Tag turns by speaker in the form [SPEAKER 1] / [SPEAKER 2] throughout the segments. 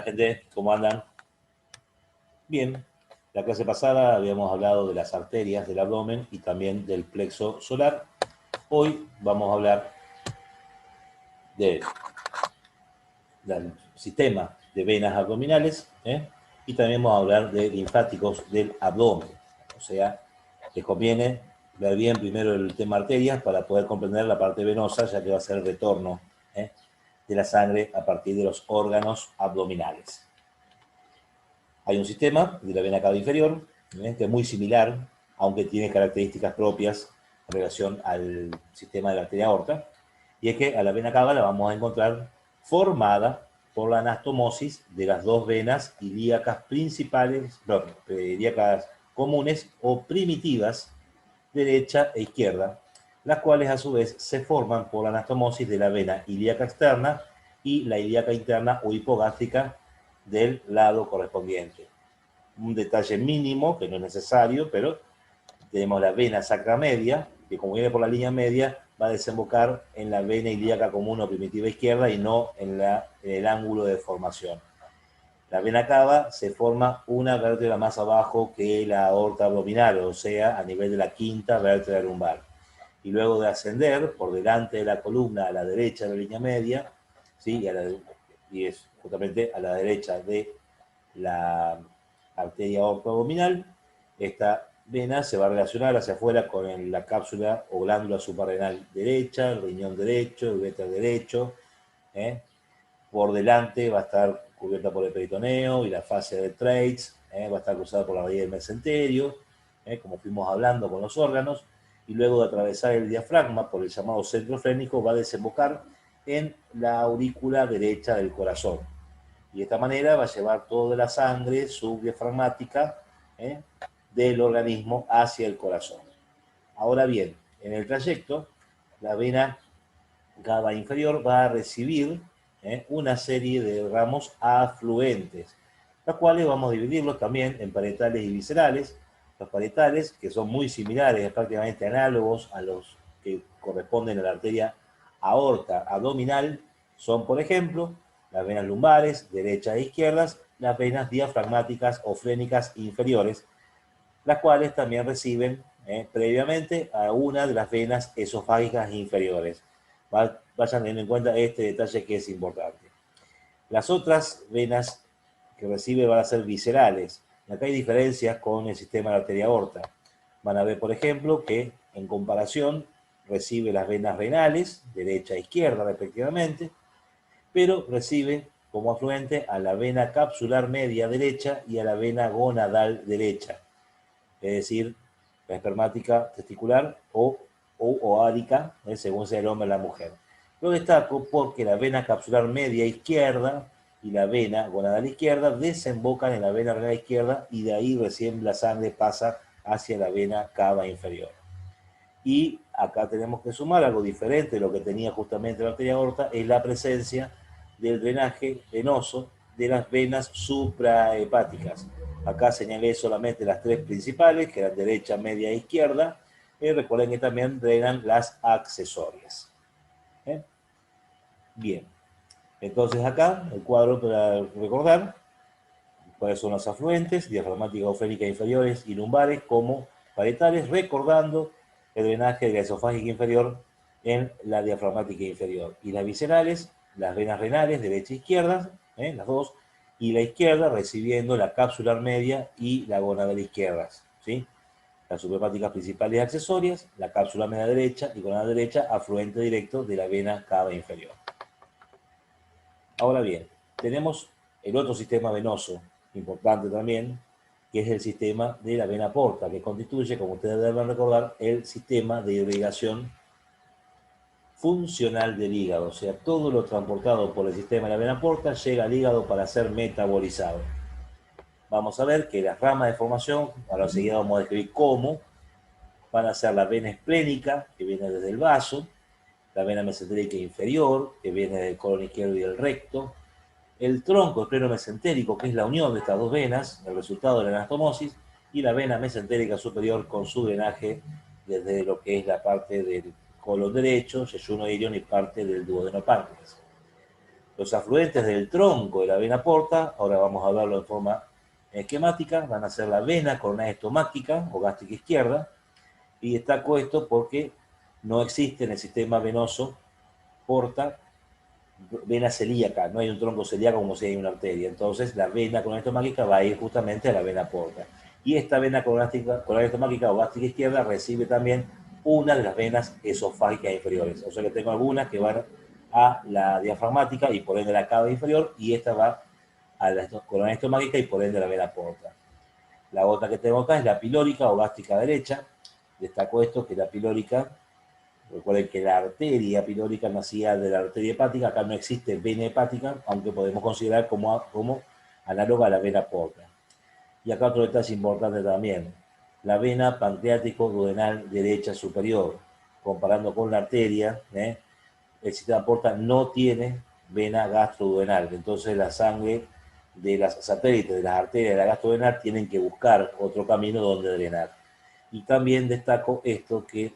[SPEAKER 1] Hola gente, ¿cómo andan? Bien, la clase pasada habíamos hablado de las arterias del abdomen y también del plexo solar. Hoy vamos a hablar del sistema de venas abdominales y también vamos a hablar de linfáticos del abdomen. O sea, les conviene ver bien primero el tema arterias para poder comprender la parte venosa, ya que va a ser el retorno de la sangre a partir de los órganos abdominales. Hay un sistema de la vena cava inferior, que es muy similar, aunque tiene características propias en relación al sistema de la arteria aorta, y es que a la vena cava la vamos a encontrar formada por la anastomosis de las dos venas ilíacas principales, ilíacas comunes o primitivas, derecha e izquierda, las cuales a su vez se forman por la anastomosis de la vena ilíaca externa y la ilíaca interna o hipogástrica del lado correspondiente. Un detalle mínimo, que no es necesario, pero tenemos la vena sacra media, que como viene por la línea media, va a desembocar en la vena ilíaca común o primitiva izquierda y no en el ángulo de formación. La vena cava se forma una vértebra más abajo que la aorta abdominal, o sea, a nivel de la quinta vértebra lumbar. Y luego de ascender por delante de la columna a la derecha de la línea media, ¿sí? Y es justamente a la derecha de la arteria aortoabdominal, esta vena se va a relacionar hacia afuera con la cápsula o glándula suprarrenal derecha, el riñón derecho, el uréter derecho. Por delante va a estar cubierta por el peritoneo y la fascia de Treitz, va a estar cruzada por la raíz del mesenterio, como fuimos hablando con los órganos, y luego de atravesar el diafragma por el llamado centro frénico va a desembocar en la aurícula derecha del corazón. Y de esta manera va a llevar toda la sangre subdiafragmática del organismo hacia el corazón. Ahora bien, en el trayecto, la vena cava inferior va a recibir una serie de ramos afluentes, los cuales vamos a dividirlos también en parietales y viscerales. Los parietales, que son muy similares, prácticamente análogos a los que corresponden a la arteria aorta abdominal, son, por ejemplo, las venas lumbares, derechas e izquierdas, las venas diafragmáticas o frénicas inferiores, las cuales también reciben previamente a una de las venas esofágicas inferiores. Vayan teniendo en cuenta este detalle que es importante. Las otras venas que recibe van a ser viscerales. Acá hay diferencias con el sistema de la arteria aorta. Van a ver, por ejemplo, que en comparación recibe las venas renales, derecha e izquierda respectivamente, pero recibe como afluente a la vena capsular media derecha y a la vena gonadal derecha, es decir, la espermática testicular o ovárica, según sea el hombre o la mujer. Lo destaco porque la vena capsular media izquierda y la vena gonadal izquierda desembocan en la vena renal izquierda y de ahí recién la sangre pasa hacia la vena cava inferior. Y acá tenemos que sumar algo diferente de lo que tenía justamente la arteria aorta, es la presencia del drenaje venoso de las venas suprahepáticas. Acá señalé solamente las tres principales, que eran derecha, media e izquierda. Recuerden que también drenan las accesorias. Bien, entonces acá el cuadro para recordar cuáles son los afluentes, diafragmática o frénica inferiores y lumbares como parietales, recordando el drenaje de la esofágica inferior en la diafragmática inferior. Y las viscerales, las venas renales, derecha e izquierda, las dos, y la izquierda recibiendo la capsular media y la gonadal izquierdas, ¿sí? Las suprahepáticas principales y accesorias, la cápsula media derecha y gonadal derecha, afluente directo de la vena cava inferior. Ahora bien, tenemos el otro sistema venoso, importante también, que es el sistema de la vena porta, que constituye, como ustedes deben recordar, el sistema de irrigación funcional del hígado. O sea, todo lo transportado por el sistema de la vena porta llega al hígado para ser metabolizado. Vamos a ver que las ramas de formación, ahora enseguida vamos a describir cómo, van a ser la vena esplénica, que viene desde el vaso, la vena mesentérica inferior, que viene del colon izquierdo y del recto, el tronco escleromesentérico, que es la unión de estas dos venas, el resultado de la anastomosis, y la vena mesentérica superior con su drenaje desde lo que es la parte del colon derecho, yeyuno ilion y parte del duodenopáncreas. Los afluentes del tronco de la vena porta, ahora vamos a verlo en forma esquemática, van a ser la vena coronaria estomática o gástrica izquierda, y destaco esto porque no existe en el sistema venoso porta vena celíaca, no hay un tronco celíaco como si hay una arteria. Entonces, la vena coronaria estomática va a ir justamente a la vena porta. Y esta vena coronaria estomática o gástrica izquierda recibe también una de las venas esofágicas inferiores. O sea que tengo algunas que van a la diafragmática y por ende a la cava inferior, y esta va a la coronaria estomática y por ende a la vena porta. La otra que tengo acá es la pilórica o gástrica derecha. Destaco esto, que la pilórica, recuerden que la arteria pilórica nacía de la arteria hepática, acá no existe vena hepática, aunque podemos considerar como análoga a la vena porta. Y acá otro detalle importante también, la vena pancreático-duodenal derecha superior, comparando con la arteria, el sistema porta no tiene vena gastroduodenal, entonces la sangre de las satélites de las arterias de la gastroduodenal tienen que buscar otro camino donde drenar. Y también destaco esto, que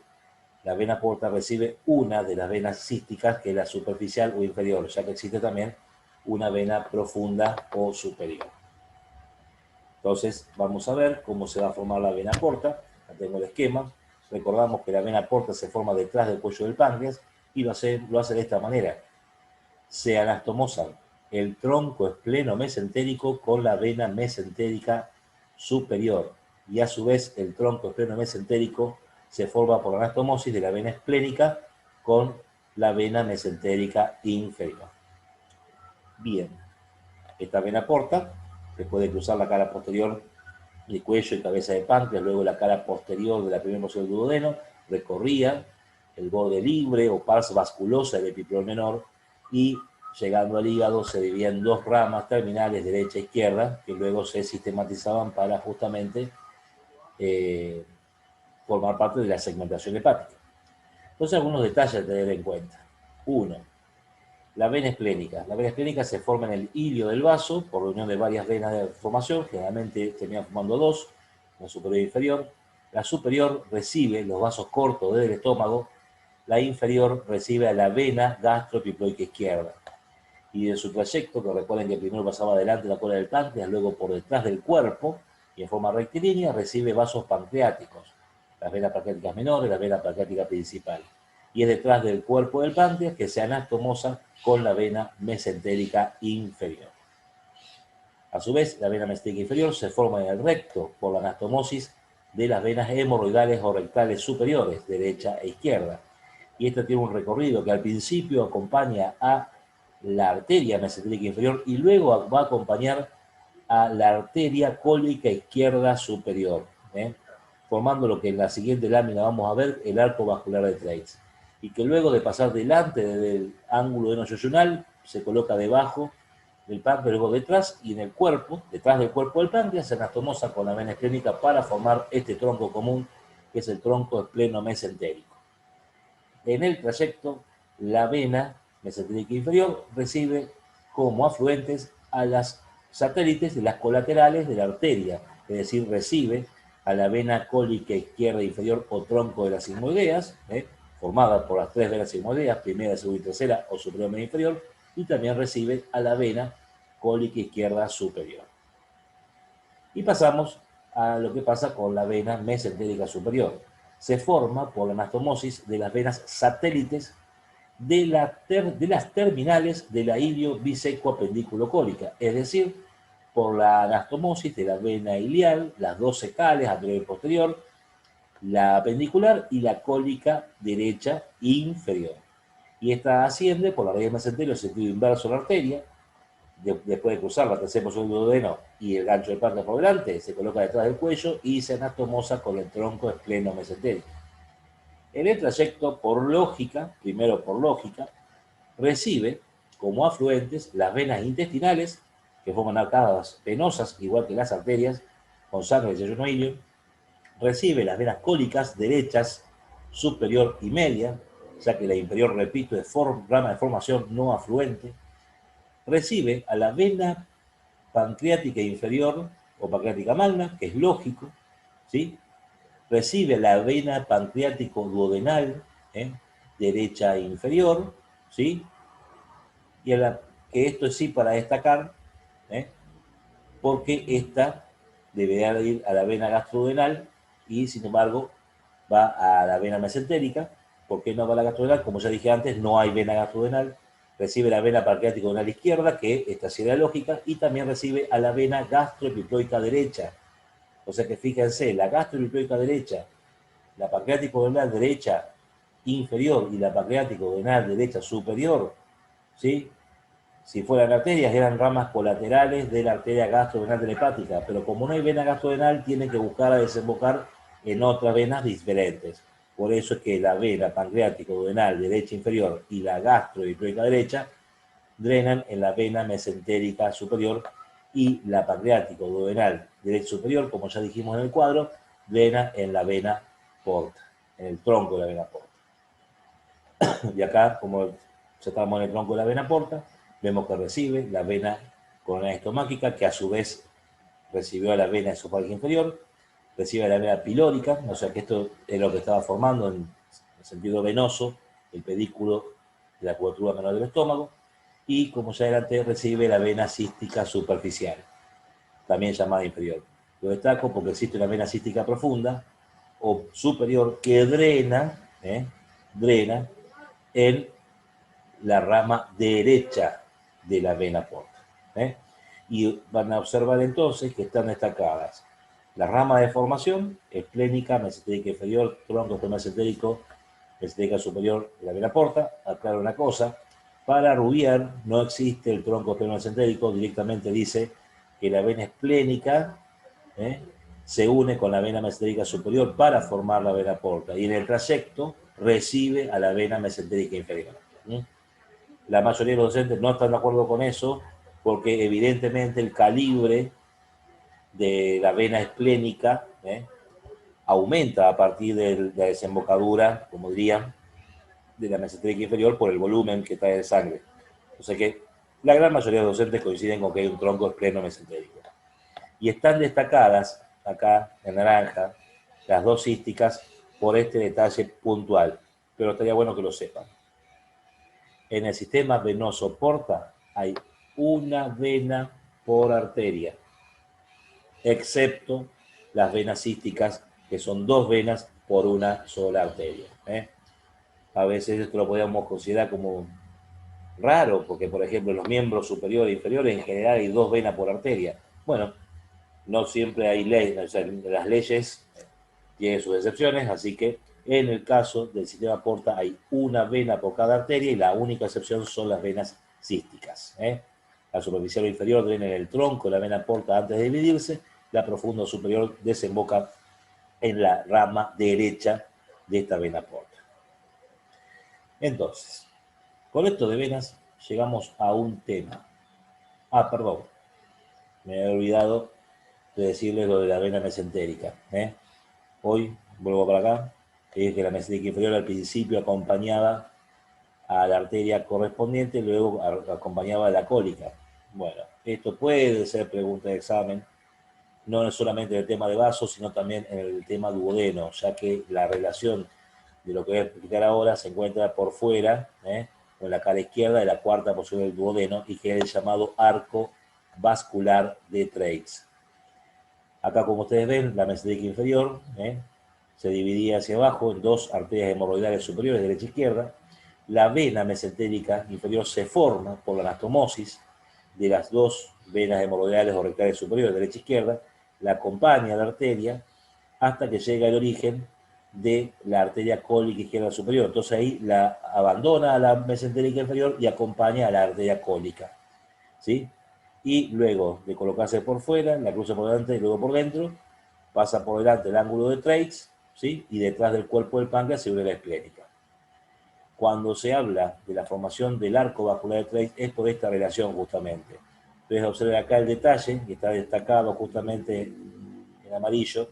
[SPEAKER 1] la vena porta recibe una de las venas císticas, que es la superficial o inferior, ya que existe también una vena profunda o superior. Entonces, vamos a ver cómo se va a formar la vena porta. Acá tengo el esquema. Recordamos que la vena porta se forma detrás del cuello del páncreas y lo hace de esta manera. Se anastomosan el tronco espleno-mesentérico con la vena mesentérica superior, y a su vez el tronco espleno-mesentérico se forma por la anastomosis de la vena esplénica con la vena mesentérica inferior. Bien, esta vena porta, que puede cruzar la cara posterior de cuello y cabeza de páncreas, luego la cara posterior de la primera porción del duodeno, recorría el borde libre o pars vasculosa del epiplón menor, y llegando al hígado se dividía en dos ramas terminales, derecha e izquierda, que luego se sistematizaban para justamente formar parte de la segmentación hepática. Entonces, algunos detalles a tener en cuenta. Uno, la vena esplénica. La vena esplénica se forma en el hilio del vaso por la unión de varias venas de formación, generalmente terminan formando dos, la superior e inferior. La superior recibe los vasos cortos desde el estómago, la inferior recibe a la vena gastroepiploica izquierda. Y de su trayecto, que recuerden que primero pasaba adelante de la cola del páncreas, luego por detrás del cuerpo, y en forma rectilínea recibe vasos pancreáticos, las venas pancreáticas menores, la vena pancreática principal. Y es detrás del cuerpo del páncreas que se anastomosa con la vena mesentérica inferior. A su vez, la vena mesentérica inferior se forma en el recto por la anastomosis de las venas hemorroidales o rectales superiores, derecha e izquierda. Y esta tiene un recorrido que al principio acompaña a la arteria mesentérica inferior y luego va a acompañar a la arteria cólica izquierda superior, formando lo que en la siguiente lámina vamos a ver, el arco vascular de Treitz, y que luego de pasar delante del ángulo enoyoyunal se coloca debajo del páncreas, luego detrás, y en el cuerpo, detrás del cuerpo del páncreas, se anastomosa con la vena esplénica para formar este tronco común, que es el tronco espleno-mesentérico. En el trayecto, la vena mesentérica inferior recibe como afluentes a las satélites de las colaterales de la arteria, es decir, recibe a la vena cólica izquierda inferior o tronco de las sigmoideas, formada por las tres venas sigmoideas, primera, segunda y tercera, o superior media inferior, y también recibe a la vena cólica izquierda superior. Y pasamos a lo que pasa con la vena mesentérica superior. Se forma por la anastomosis de las venas satélites de las terminales de la ilio biseco-apendículo-cólica, es decir, por la anastomosis de la vena ilial, las dos secales, anterior y posterior, la apendicular y la cólica derecha inferior. Y esta asciende por la raíz mesentérica en sentido inverso a la arteria. Después de cruzar la tercera porción del duodeno y el gancho de páncreas por delante, se coloca detrás del cuello y se anastomosa con el tronco espleno-mesentérico. En el trayecto, por lógica, primero por lógica, recibe como afluentes las venas intestinales, que forman arcadas venosas, igual que las arterias, con sangre de yeyuno ilio. Recibe las venas cólicas derechas, superior y media, ya que la inferior, repito, es rama de formación no afluente. Recibe a la vena pancreática inferior o pancreática magna, que es lógico, ¿sí? Recibe la vena pancreático-duodenal, derecha e inferior, ¿sí? Y que que esto es sí para destacar, porque esta debería ir a la vena gastrodenal y, sin embargo, va a la vena mesentérica. ¿Por qué no va a la gastrodenal? Como ya dije antes, no hay vena gastrodenal. Recibe la vena pancreático-denal izquierda, que esta sí era lógica, y también recibe a la vena gastroepiploica derecha. O sea que fíjense, la gastroepiploica derecha, la pancreático-denal derecha inferior y la pancreático-denal derecha superior, ¿sí? Si fueran arterias, eran ramas colaterales de la arteria gastrodenal hepática, pero como no hay vena gastrodenal, tienen que buscar a desembocar en otras venas diferentes. Por eso es que la vena pancreático-denal derecha inferior y la gastroepiploica derecha drenan en la vena mesentérica superior y la pancreático-duodenal derecha superior, como ya dijimos en el cuadro, drena en la vena porta, en el tronco de la vena porta. Y acá, como ya estamos en el tronco de la vena porta, vemos que recibe la vena coronaria estomáquica, que a su vez recibió a la vena esofágica inferior, recibe a la vena pilórica, o sea que esto es lo que estaba formando en el sentido venoso, el pedículo de la curvatura menor del estómago, y como ya adelante recibe la vena cística superficial, también llamada inferior. Lo destaco porque existe una vena cística profunda o superior que drena en la rama derecha de la vena porta. Y van a observar entonces que están destacadas la rama de formación, esplénica, mesentérica inferior, tronco mesentérico, mesentérica superior de la vena porta. Aclaro una cosa, para Rubier no existe el tronco mesentérico, directamente dice que la vena esplénica se une con la vena mesentérica superior para formar la vena porta y en el trayecto recibe a la vena mesentérica inferior. La mayoría de los docentes no están de acuerdo con eso porque evidentemente el calibre de la vena esplénica aumenta a partir de la desembocadura, como dirían, de la mesentérica inferior por el volumen que trae de sangre. O sea que la gran mayoría de los docentes coinciden con que hay un tronco espleno mesentérico. Y están destacadas acá en naranja las dos císticas por este detalle puntual, pero estaría bueno que lo sepan. En el sistema venoso porta hay una vena por arteria, excepto las venas císticas, que son dos venas por una sola arteria. A veces esto lo podríamos considerar como raro, porque por ejemplo en los miembros superiores e inferiores en general hay dos venas por arteria. Bueno, no siempre hay leyes, o sea, las leyes tienen sus excepciones, así que en el caso del sistema porta hay una vena por cada arteria y la única excepción son las venas císticas. La superficial o inferior drena en el tronco de la vena porta antes de dividirse, la profunda o superior desemboca en la rama derecha de esta vena porta. Entonces, con esto de venas llegamos a un tema. Perdón, me he olvidado de decirles lo de la vena mesentérica. Hoy, vuelvo para acá, es que la mesentérica inferior al principio acompañaba a la arteria correspondiente, luego acompañaba a la cólica. Bueno, esto puede ser pregunta de examen, no solamente en el tema de vasos, sino también en el tema duodeno, ya que la relación de lo que voy a explicar ahora se encuentra por fuera, en la cara izquierda de la cuarta porción del duodeno, y que es el llamado arco vascular de Treitz. Acá, como ustedes ven, la mesentérica inferior se dividía hacia abajo en dos arterias hemorroidales superiores, derecha e izquierda. La vena mesentérica inferior se forma por la anastomosis de las dos venas hemorroidales o rectales superiores, derecha e izquierda, la acompaña a la arteria hasta que llega al origen de la arteria cólica izquierda superior. Entonces ahí la abandona a la mesentérica inferior y acompaña a la arteria cólica, ¿sí? Y luego de colocarse por fuera, la cruza por delante y luego por dentro, pasa por delante el ángulo de Treitz, ¿sí? Y detrás del cuerpo del páncreas se une la esplénica. Cuando se habla de la formación del arco vascular de Treitz es por esta relación justamente. Entonces observen acá el detalle, que está destacado justamente en amarillo.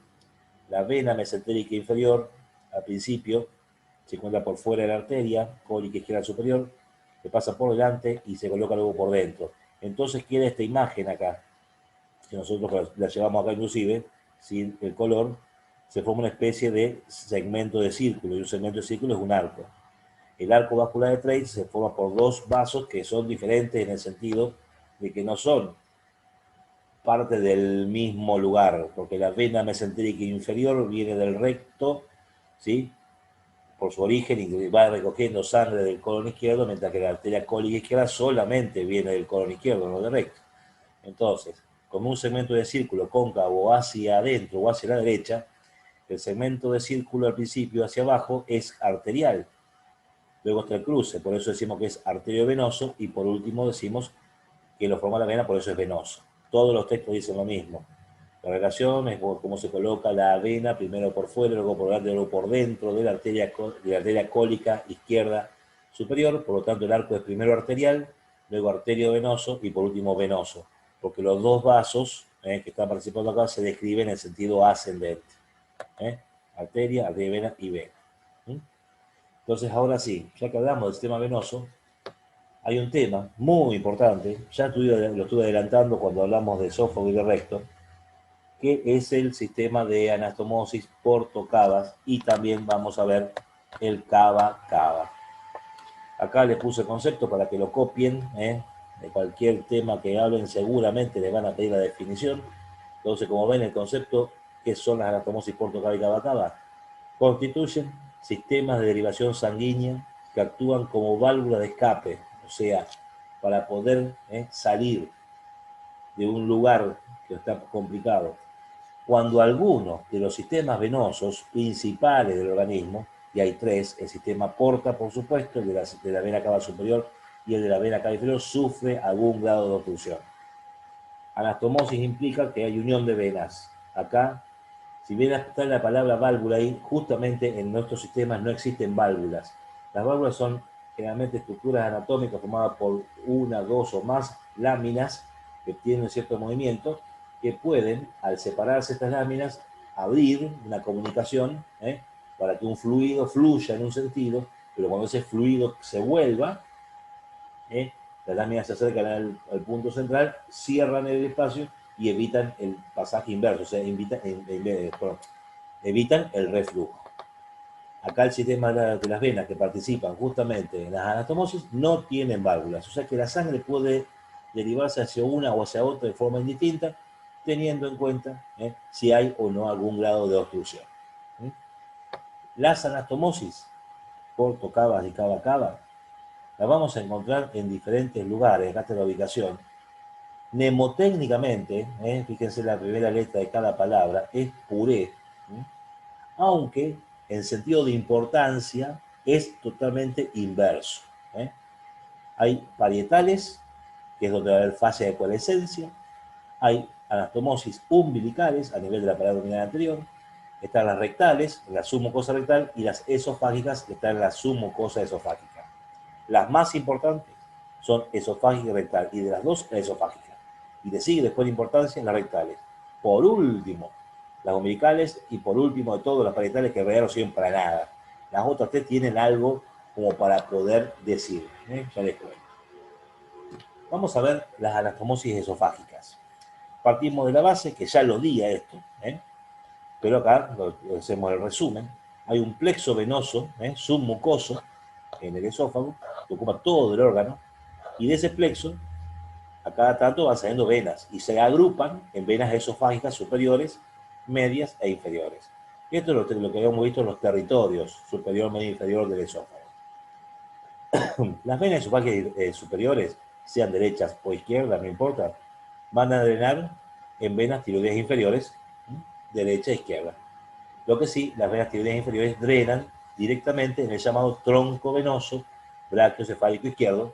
[SPEAKER 1] La vena mesentérica inferior, al principio, se encuentra por fuera de la arteria cólica izquierda superior, que pasa por delante y se coloca luego por dentro. Entonces queda esta imagen acá, que nosotros la llevamos acá inclusive, sin el color, se forma una especie de segmento de círculo, y un segmento de círculo es un arco. El arco vascular de Treitz se forma por dos vasos que son diferentes en el sentido de que no son parte del mismo lugar, porque la vena mesentérica inferior viene del recto, ¿sí? Por su origen y va recogiendo sangre del colon izquierdo, mientras que la arteria cólica izquierda solamente viene del colon izquierdo, no del recto. Entonces, como un segmento de círculo cóncavo hacia adentro o hacia la derecha, el segmento de círculo al principio hacia abajo es arterial. Luego está el cruce, por eso decimos que es arteriovenoso, y por último decimos que lo forma la vena, por eso es venoso. Todos los textos dicen lo mismo. La relación es cómo se coloca la vena, primero por fuera, luego por delante, luego por dentro de la arteria cólica izquierda superior. Por lo tanto, el arco es primero arterial, luego arteriovenoso y por último venoso, porque los dos vasos que están participando acá se describen en sentido ascendente. Arteria, vena y vena. Entonces, ahora sí, ya que hablamos del sistema venoso, hay un tema muy importante, ya lo estuve adelantando cuando hablamos de esófago y de recto, que es el sistema de anastomosis por tocabas, y también vamos a ver el cava-cava. Acá les puse el concepto para que lo copien, de cualquier tema que hablen seguramente les van a pedir la definición. Entonces, como ven, el concepto, ¿qué son las anastomosis por tocaba y cava-cava? Constituyen sistemas de derivación sanguínea que actúan como válvula de escape, o sea, para poder salir de un lugar que está complicado. Cuando alguno de los sistemas venosos principales del organismo, y hay tres, el sistema porta, por supuesto, el de la vena cava superior y el de la vena cava inferior, sufre algún grado de obstrucción. Anastomosis implica que hay unión de venas. Acá, si bien está la palabra válvula ahí, justamente en nuestros sistemas no existen válvulas. Las válvulas son generalmente estructuras anatómicas formadas por una, dos o más láminas que tienen cierto movimiento, que pueden, al separarse estas láminas, abrir una comunicación para que un fluido fluya en un sentido, pero cuando ese fluido se vuelva, las láminas se acercan al punto central, cierran el espacio y evitan el pasaje inverso, o sea, evitan el reflujo. Acá el sistema de las venas que participan justamente en las anastomosis no tienen válvulas, o sea que la sangre puede derivarse hacia una o hacia otra de forma indistinta, teniendo en cuenta si hay o no algún grado de obstrucción. Las anastomosis por tocabas y cava-cava las vamos a encontrar en diferentes lugares. Acá está la ubicación. Mnemotécnicamente, fíjense la primera letra de cada palabra, es puré, aunque en sentido de importancia es totalmente inverso. Hay parietales, que es donde va a haber fase de coalescencia, hay anastomosis umbilicales a nivel de la pared abdominal anterior, están las rectales, la submucosa rectal, y las esofágicas, que están en la submucosa esofágica. Las más importantes son esofágica y rectal, y de las dos, la esofágica. Y le sigue después de importancia las rectales. Por último, las umbilicales, y por último de todo, las parietales, que en realidad no sirven para nada. Las otras tres tienen algo como para poder decir. Ya les cuento. Vamos a ver las anastomosis esofágicas. Partimos de la base, que ya lo di a esto, pero acá lo hacemos el resumen. Hay un plexo venoso, submucoso, en el esófago, que ocupa todo el órgano, y de ese plexo, a cada tanto van saliendo venas, y se agrupan en venas esofágicas superiores, medias e inferiores. Esto es lo que habíamos visto en los territorios, superior, medio e inferior del esófago. Las venas esofágicas superiores, sean derechas o izquierdas, no importa, van a drenar en venas tiroideas inferiores, derecha e izquierda. Lo que sí, las venas tiroideas inferiores drenan directamente en el llamado tronco venoso brachiocefálico izquierdo,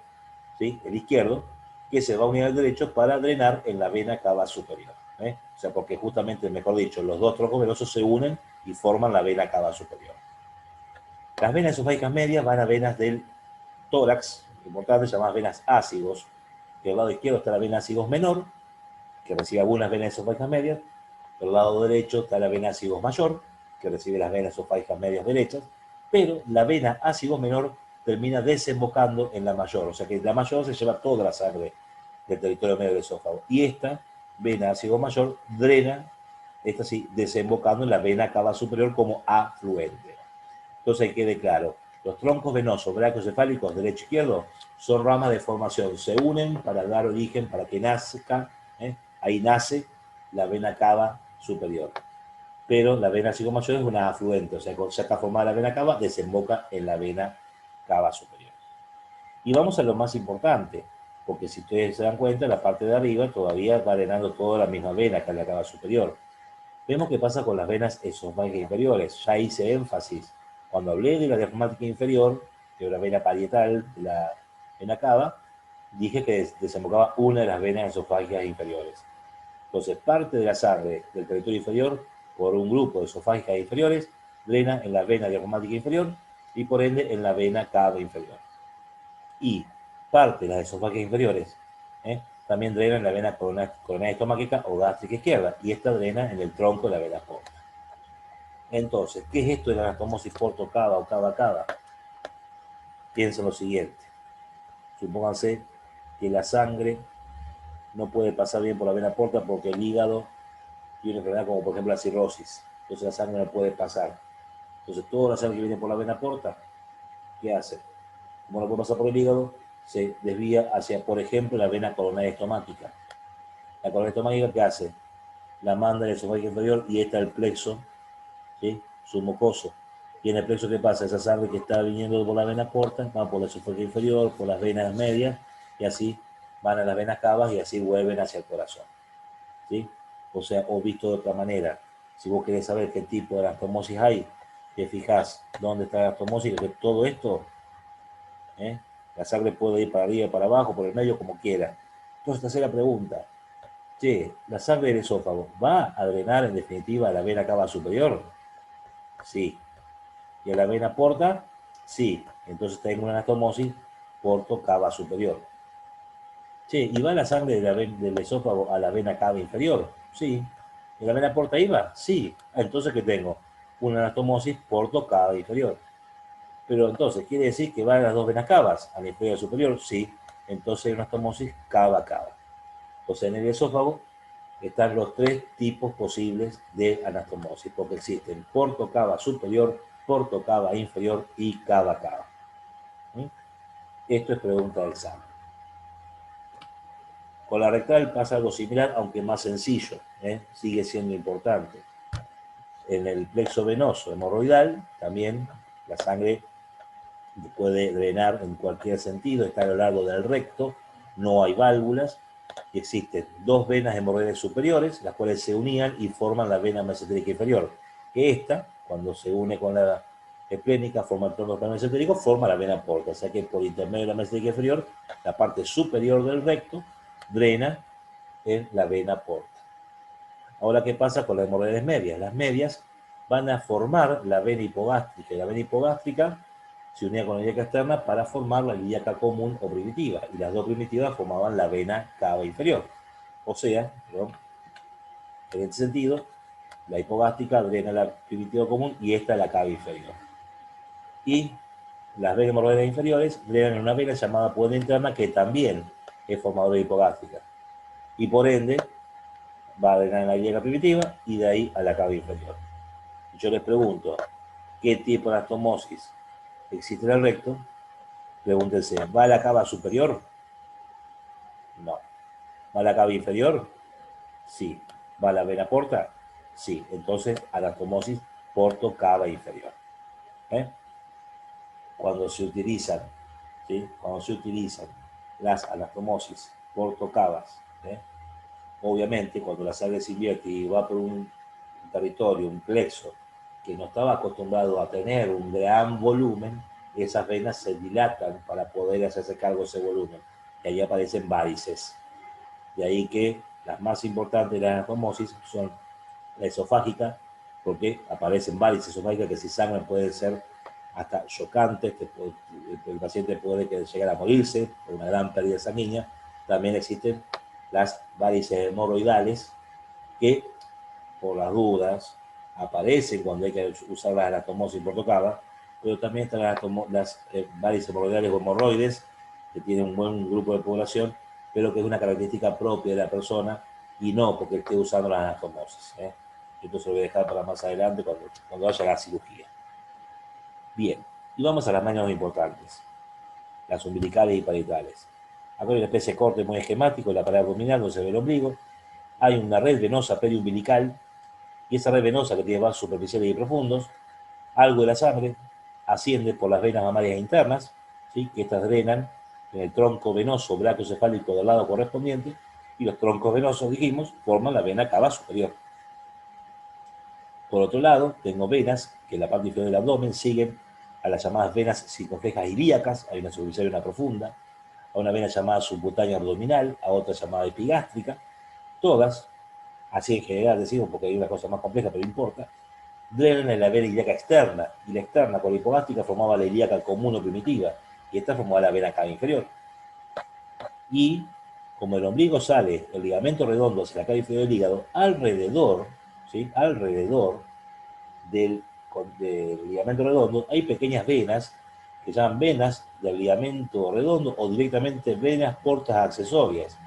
[SPEAKER 1] ¿sí? El izquierdo, que se va a unir al derecho para drenar en la vena cava superior. O sea, porque justamente, mejor dicho, los dos troncos venosos se unen y forman la vena cava superior. Las venas esofágicas medias van a venas del tórax, importante, llamadas venas ácigos. Del lado izquierdo está la vena ácigos menor, que recibe algunas venas esofágicas medias. Del lado derecho está la vena ácigos mayor, que recibe las venas esofágicas medias derechas, pero la vena ácigos menor termina desembocando en la mayor, o sea que la mayor se lleva toda la sangre del territorio medio del esófago, y esta vena ácigos mayor drena, esta sí, desembocando en la vena cava superior como afluente. Entonces, quede claro, Los troncos venosos brachiocefálicos derecho e izquierdo son ramas de formación, se unen para dar origen, para que nazca, ahí nace la vena cava superior. Pero la vena cigomayor es una afluente, o sea, cuando ya está formada la vena cava, desemboca en la vena cava superior. Y vamos a lo más importante, porque si ustedes se dan cuenta, la parte de arriba todavía va drenando toda la misma vena que la cava superior. Vemos qué pasa con las venas esofágicas inferiores. Ya hice énfasis cuando hablé de la diafragmática inferior, que era la vena parietal de la vena cava, dije que desembocaba una de las venas esofágicas inferiores. Entonces, parte de la sangre del territorio inferior, por un grupo de esofágicas inferiores, drena en la vena diafragmática inferior y por ende en la vena cava inferior. Y parte de las esofágicas inferiores también drena en la vena coronaria estomáquica o gástrica izquierda, y esta drena en el tronco de la vena porta. Entonces, ¿qué es esto de la anastomosis porto-cava o cava-cava? Piensen lo siguiente. Supónganse que la sangre no puede pasar bien por la vena porta porque el hígado tiene una enfermedad como por ejemplo la cirrosis. Entonces la sangre no puede pasar. Entonces toda la sangre que viene por la vena porta, ¿qué hace? Como no puede pasar por el hígado, se desvía hacia, por ejemplo, la vena coronaria estomática. La coronaria estomática, ¿qué hace? La manda el esofágico inferior y está el plexo, ¿sí? Submucoso. Y en el plexo, ¿qué pasa? Esa sangre que está viniendo por la vena porta va por el esofágico inferior, por las venas medias, y así van a las venas cavas y así vuelven hacia el corazón, ¿sí? O sea, o visto de otra manera, si vos querés saber qué tipo de anastomosis hay, te fijas dónde está la anastomosis, que todo esto, la sangre puede ir para arriba, para abajo, por el medio, como quiera. Entonces te hace la pregunta, che, ¿la sangre del esófago va a drenar en definitiva a la vena cava superior? Sí. ¿Y a la vena porta? Sí. Entonces tengo una anastomosis porto-cava superior. Che, ¿y va la sangre del esófago a la vena cava inferior? Sí. ¿Y la vena porta iba? Sí. Entonces, ¿qué tengo? Una anastomosis porto-cava inferior. Pero entonces, ¿quiere decir que van las dos venas cavas? ¿A la inferior y a la superior? Sí. Entonces hay una anastomosis cava-cava. O sea, en el esófago están los tres tipos posibles de anastomosis, porque existen porto-cava superior, porto-cava inferior y cava-cava. Esto es pregunta del examen. Con la rectal pasa algo similar, aunque más sencillo, sigue siendo importante. En el plexo venoso hemorroidal, también la sangre puede drenar en cualquier sentido, está a lo largo del recto, no hay válvulas, y existen dos venas hemorroidales superiores, las cuales se unían y forman la vena mesentérica inferior, que esta, cuando se une con la esplénica, forma el tronco mesentérico, forma la vena porta, o sea que por intermedio de la mesentérica inferior, la parte superior del recto drena en la vena porta. Ahora, ¿qué pasa con las hemorroides medias? Las medias van a formar la vena hipogástrica, y la vena hipogástrica se unía con la ilíaca externa para formar la ilíaca común o primitiva, y las dos primitivas formaban la vena cava inferior. O sea, en este sentido, la hipogástrica drena la primitiva común y esta la cava inferior. Y las venas hemorroides inferiores drenan en una vena llamada puente interna, que también es formadora de hipogástrica. Y por ende, va a drenar en la ilíaca primitiva y de ahí a la cava inferior. Yo les pregunto, ¿qué tipo de anastomosis existe en el recto? Pregúntense, ¿va a la cava superior? No. ¿Va a la cava inferior? Sí. ¿Va a la vena porta? Sí. Entonces, anastomosis porto-cava inferior. Cuando se utilizan, ¿sí? Cuando se utilizan las anastomosis porto-cavas, obviamente cuando la sangre se invierte y va por un territorio, un plexo, que no estaba acostumbrado a tener un gran volumen, esas venas se dilatan para poder hacerse cargo de ese volumen. Y ahí aparecen varices. De ahí que las más importantes de la anastomosis son la esofágica, porque aparecen varices esofágicas que si sangran pueden ser hasta chocantes, el paciente puede llegar a morirse por una gran pérdida sanguínea. También existen las varices hemorroidales, que por las dudas aparecen cuando hay que usar la anastomosis portocava, pero también están las varices hemorroidales o hemorroides, que tienen un buen grupo de población, pero que es una característica propia de la persona y no porque esté usando la anastomosis. Esto se lo voy a dejar para más adelante cuando haya la cirugía. Bien, Y vamos a las menos importantes, las umbilicales y parietales. Acá hay una especie de corte muy esquemático, la pared abdominal donde se ve el ombligo. Hay una red venosa periumbilical, y esa red venosa que tiene vasos superficiales y profundos, algo de la sangre asciende por las venas mamarias internas, ¿sí? Que estas drenan en el tronco venoso brachiocefálico del lado correspondiente, y los troncos venosos, dijimos, forman la vena cava superior. Por otro lado, tengo venas que en la parte inferior del abdomen siguen a las llamadas venas circunflejas ilíacas, hay una superficial y una profunda, a una vena llamada subcutánea abdominal, a otra llamada epigástrica, todas, así en general decimos porque hay una cosa más compleja, pero importa, drenan en la vena ilíaca externa, y la externa con la hipogástrica formaba la ilíaca común o primitiva, y esta formaba la vena cava inferior. Y como el ombligo sale el ligamento redondo hacia la cava inferior del hígado, alrededor, ¿sí? Alrededor del ligamento redondo hay pequeñas venas que se llaman venas del ligamento redondo o directamente venas portas accesorias,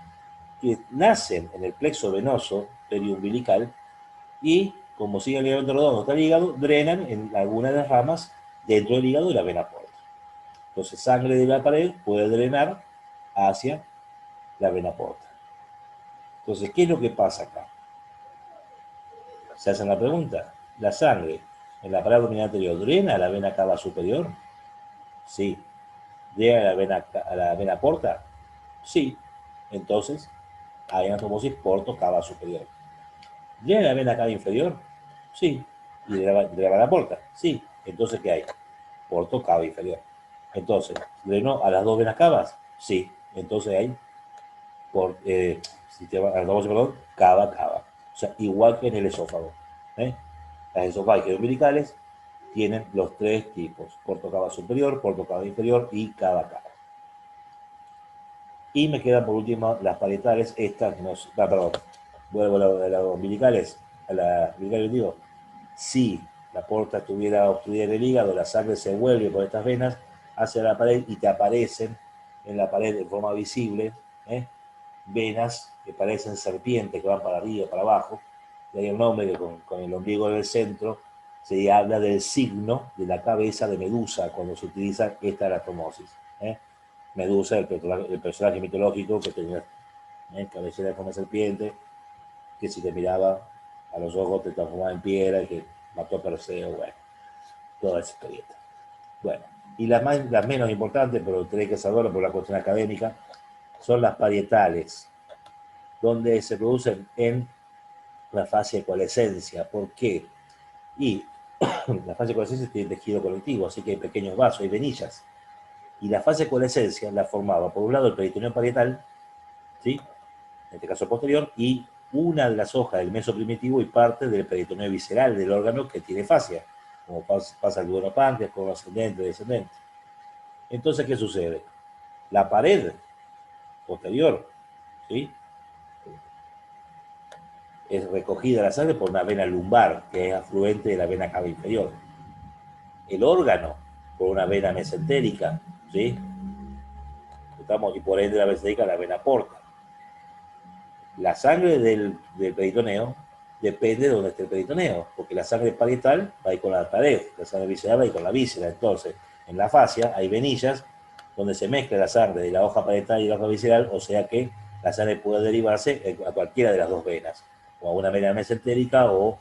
[SPEAKER 1] que nacen en el plexo venoso periumbilical y, como sigue el ligamento redondo hasta el hígado, drenan en algunas de las ramas dentro del hígado y la vena porta. Entonces, sangre de la pared puede drenar hacia la vena porta. Entonces, ¿qué es lo que pasa acá? Se hacen la pregunta, ¿la sangre en la pared abdominal anterior drena a la vena cava superior? Sí. ¿Drena a la vena porta? Sí. Entonces, hay anastomosis porto cava superior. ¿Drena la vena cava inferior? Sí. ¿Y drena la porta? Sí. Entonces, ¿qué hay? Porto cava inferior. Entonces, ¿drenó a las dos venas cavas? Sí. Entonces hay sistema anastomosis, perdón, cava, cava. O sea, igual que en el esófago. ¿eh? Las esofágicas umbilicales tienen los tres tipos: porto cava superior, porto cava inferior y cava cava. Y me quedan por último las parietales, estas nos. Perdón, vuelvo a las umbilicales, digo, si la porta estuviera obstruida en el hígado, la sangre se vuelve por estas venas hacia la pared y te aparecen en la pared de forma visible, venas que parecen serpientes que van para arriba, para abajo. De ahí el nombre que con el ombligo en el centro se habla del signo de la cabeza de Medusa cuando se utiliza esta anastomosis. Medusa, el personaje mitológico que tenía cabellera de forma de serpiente, que si te miraba a los ojos te transformaba en piedra y que mató a Perseo, bueno, toda esa historieta. Bueno, y las menos importantes, pero tenéis que saberlo por la cuestión académica, son las parietales, donde se producen en la fase de coalescencia. ¿Por qué? Y la fase de coalescencia tiene tejido conectivo, así que hay pequeños vasos, hay venillas. Y la fase de coalescencia la formaba, por un lado, el peritoneo parietal, ¿sí? En este caso posterior, y una de las hojas del meso primitivo y parte del peritoneo visceral del órgano que tiene fascia, como pasa el duodeno-páncreas, con ascendente, descendente. Entonces, ¿qué sucede? La pared posterior, ¿sí? Es recogida la sangre por una vena lumbar, que es afluente de la vena cava inferior. El órgano, por una vena mesentérica, ¿sí? Y por ende la mesentérica, la vena porta. La sangre del peritoneo depende de donde esté el peritoneo, porque la sangre parietal va a ir con la pared, la sangre visceral va a ir con la víscera. Entonces, en la fascia hay venillas donde se mezcla la sangre de la hoja parietal y la hoja visceral, o sea que la sangre puede derivarse a cualquiera de las dos venas, o a una vena mesentérica o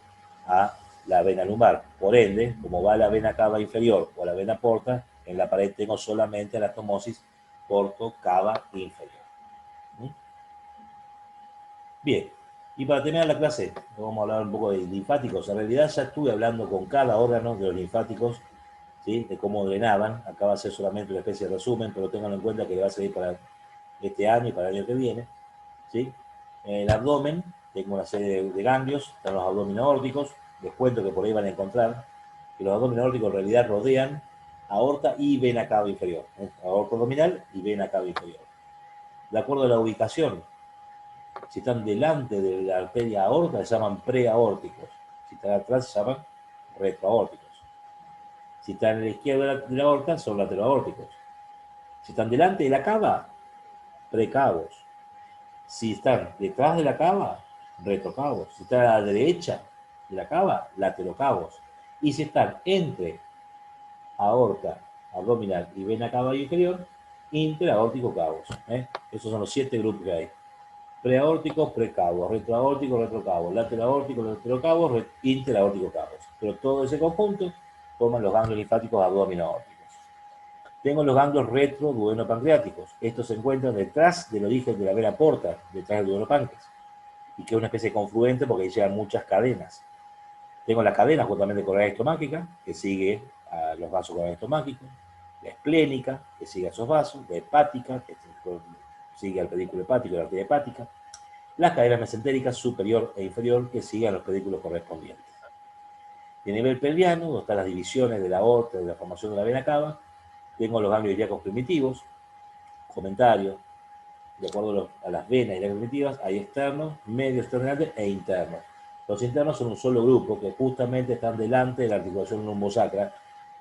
[SPEAKER 1] a la vena lumbar. Por ende, como va a la vena cava inferior o a la vena porta, en la pared tengo solamente anastomosis porto cava inferior. Bien, y para terminar la clase, vamos a hablar un poco de linfáticos. En realidad ya estuve hablando con cada órgano de los linfáticos, ¿sí? De cómo drenaban. Acá va a ser solamente una especie de resumen, pero tengan en cuenta que le va a servir para este año y para el año que viene. ¿Sí? En el abdomen tengo una serie de ganglios, están los abdominales aórticos. Les cuento que por ahí van a encontrar que los abdominales aórticos en realidad rodean aorta y vena cava inferior. Aorta abdominal y vena cava inferior. De acuerdo a la ubicación, si están delante de la arteria aorta, se llaman preaórticos. Si están atrás, se llaman retroaórticos. Si están a la izquierda de la aorta, son lateroaórticos. Si están delante de la cava, precavos. Si están detrás de la cava, retrocavos. Si están a la derecha de la cava, laterocavos. Y si están entre aorta abdominal y vena cava inferior, interaórtico cabos. Esos son los 7 grupos que hay. Preaórtico, precabos, retroaórtico, retrocabos, lateroaórtico, laterocabos, interaórtico cabos. Pero todo ese conjunto forman los ganglios linfáticos abdominaórticos. Tengo los ganglios retroduodenopancreáticos. Estos se encuentran detrás del origen de la vena porta, detrás del duodenopáncreas, y que es una especie de confluente porque ahí llegan muchas cadenas. Tengo la cadena justamente coronaria estomáquica, que sigue a los vasos coronarios estomáquicos, la esplénica, que sigue a esos vasos, la hepática, que sigue al pedículo hepático y la arteria hepática, las cadenas mesentéricas superior e inferior, que siguen a los pedículos correspondientes. Y a nivel pelviano, donde están las divisiones de la aorta, de la formación de la vena cava, tengo los ganglios ilíacos primitivos, comentarios, de acuerdo a las venas ilíacas primitivas, hay externos, medio externales e internos. Los internos son un solo grupo que justamente están delante de la articulación lumbosacra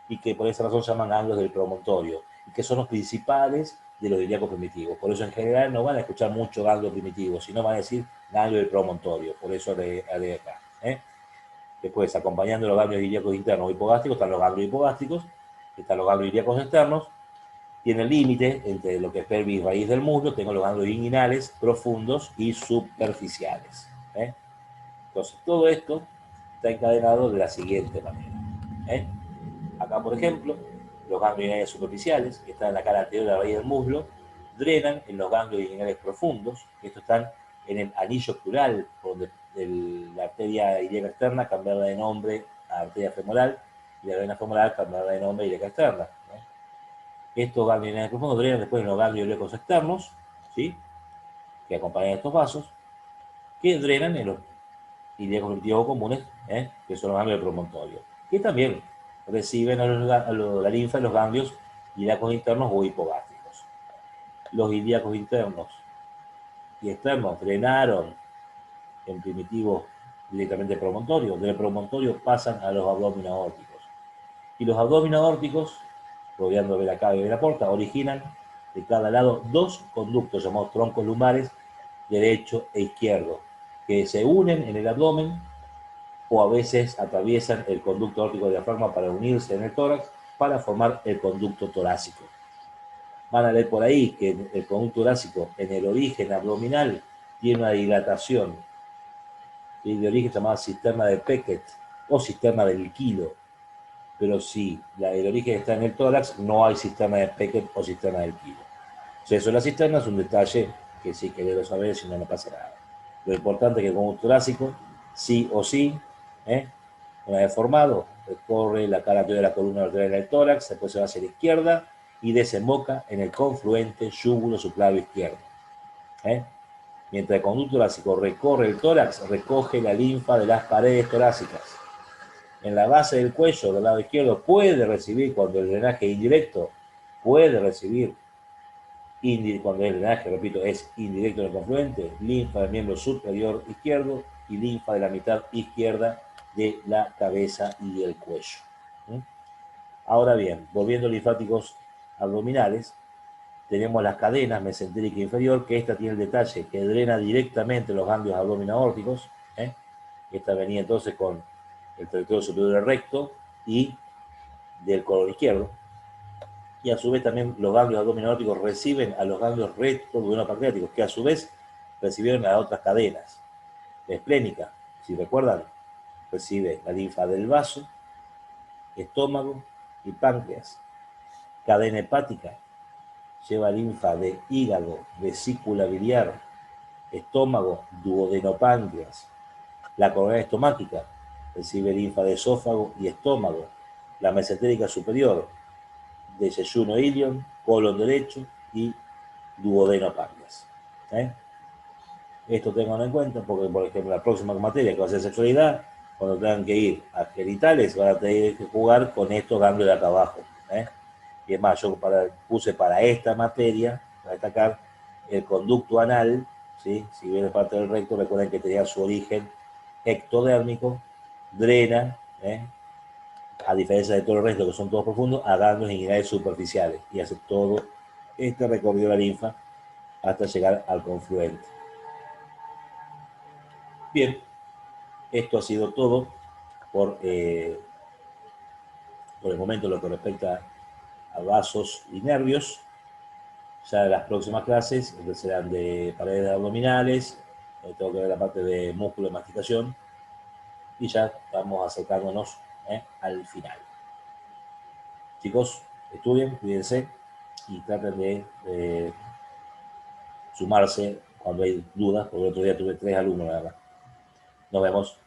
[SPEAKER 1] y que por esa razón se llaman ganglios del promontorio, y que son los principales de los ilíacos primitivos. Por eso en general no van a escuchar mucho ganglio primitivo, sino van a decir ganglio del promontorio, por eso de acá. Después, acompañando los ganglios ilíacos internos o hipogástricos, están los ganglios hipogástricos, están los ganglios ilíacos externos, tiene el límite entre lo que es pelvis y raíz del muslo, tengo los ganglios inguinales, profundos y superficiales. Entonces, todo esto está encadenado de la siguiente manera. Acá, por ejemplo, los ganglios inguinales superficiales, que están en la cara anterior de la raíz del muslo, drenan en los ganglios inguinales profundos, que estos están en el anillo plural, donde la arteria ilíaca externa cambiarla de nombre a arteria femoral, y la vena femoral cambiarla de nombre a ilíaca externa. Estos ganglios inguinales profundos drenan después en los ganglios ilíacos externos, ¿sí?, que acompañan estos vasos, que drenan en los ilíacos primitivos comunes, que son los ganglios del promontorio, que también reciben la linfa en los ganglios ilíacos internos o hipogástricos. Los ilíacos internos y externos drenaron en primitivos directamente promontorio, del promontorio pasan a los abdominaórticos. Y los abdominaórticos, rodeando vena cava y vena porta, originan de cada lado 2 conductos llamados troncos lumbares, derecho e izquierdo, que se unen en el abdomen o a veces atraviesan el conducto aórtico diafragma para unirse en el tórax para formar el conducto torácico. Van a leer por ahí que el conducto torácico en el origen abdominal tiene una dilatación de origen llamada cisterna de Peckett o cisterna del kilo, pero si el origen está en el tórax, no hay cisterna de Peckett o cisterna del kilo. O sea, eso de la cisterna es un detalle que sí que debo saber, si no, no pasa nada. Lo importante es que el conducto torácico, sí o sí, una vez formado, recorre la cara anterior de la columna vertebral del tórax, después se va hacia la izquierda y desemboca en el confluente yúgulo subclavio izquierdo. Mientras el conducto torácico recorre el tórax, recoge la linfa de las paredes torácicas. En la base del cuello del lado izquierdo puede recibir, cuando el drenaje es indirecto, puede recibir, cuando el drenaje, repito, es indirecto en el confluente, linfa del miembro superior izquierdo y linfa de la mitad izquierda de la cabeza y del cuello. Ahora bien, volviendo a linfáticos abdominales, tenemos las cadenas mesentérica inferior, que esta tiene el detalle que drena directamente los ganglios abdominaórticos. Esta venía entonces con el territorio superior del recto y del colon izquierdo. Y a su vez también los ganglios abdominaórticos reciben a los ganglios retroduodenopancreáticos, que a su vez recibieron a otras cadenas. La esplénica, si recuerdan, recibe la linfa del vaso, estómago y páncreas. Cadena hepática lleva linfa de hígado, vesícula biliar, estómago, duodenopáncreas. La coronaria estomáquica recibe linfa de esófago y estómago. La mesentérica superior de yeyuno ilion, colon derecho y duodenopáncreas. Esto tengan en cuenta porque, por ejemplo, la próxima materia que va a ser sexualidad, cuando tengan que ir a genitales, van a tener que jugar con estos ganglios de acá abajo. Y es más, yo puse para esta materia, para destacar, el conducto anal, ¿sí? Si viene parte del recto, recuerden que tenía su origen ectodérmico, drena, a diferencia de todo el resto, que son todos profundos, a ganglios inguinales superficiales, y hace todo este recorrido de la linfa hasta llegar al confluente. Bien, esto ha sido todo por el momento lo que respecta a vasos y nervios. Ya las próximas clases serán de paredes abdominales, tengo que ver la parte de músculo de masticación y ya vamos acercándonos al final. Chicos, estudien, cuídense y traten de sumarse cuando hay dudas, porque el otro día tuve 3 alumnos, la verdad. Nos vemos.